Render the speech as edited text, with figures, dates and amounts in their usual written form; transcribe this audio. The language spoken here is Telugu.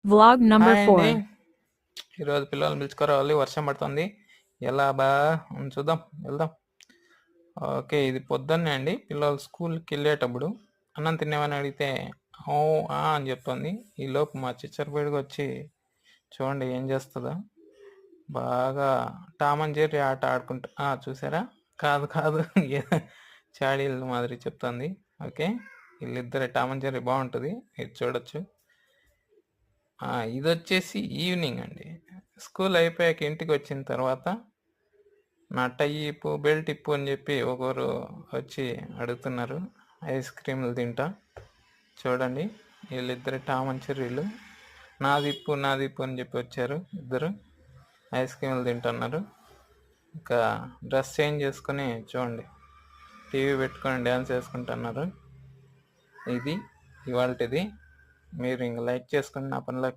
Vlog number హాయ్ అండి. 4. ఈరోజు పిల్లల్ని పిలుచుకురావాలి, వర్షం పడుతుంది. ఎలా చూద్దాం, వెళ్దాం. ఓకే, ఇది పొద్దున్నే అండి. పిల్లలు స్కూల్కి వెళ్ళేటప్పుడు అన్నం తినేవని అడిగితే ఓ అని చెప్తుంది. ఈలోపు మా చిచ్చరపేడుగా వచ్చి చూడండి ఏం చేస్తుందో. బాగా టామ్ అండ్ జెర్రీ ఆట ఆడుకుంటా చూసారా? కాదు కాదు చాడీలు మాదిరి చెప్తుంది. ఓకే, వీళ్ళిద్దరే టామ్ అండ్ జెర్రీ బాగుంటుంది, ఇది చూడొచ్చు. ఇది వచ్చేసి ఈవినింగ్ అండి. స్కూల్ అయిపోయాక ఇంటికి వచ్చిన తర్వాత నా టై ఇప్పు, బెల్ట్ ఇప్పు అని చెప్పి ఒకరు వచ్చి అడుగుతున్నారు. ఐస్ క్రీములు తింటా. చూడండి, వీళ్ళిద్దరు టామ్ అండ్ చెర్రీలు. నాదిప్పు నాదిప్పు అని చెప్పి వచ్చారు ఇద్దరు, ఐస్ క్రీములు తింటున్నారు. ఇంకా డ్రెస్ చేంజ్ చేసుకుని చూడండి టీవీ పెట్టుకొని డ్యాన్స్ వేసుకుంటున్నారు. ఇది ఇవాళది. మీరు ఇంక లైక్ చేసుకుని నా పనిలో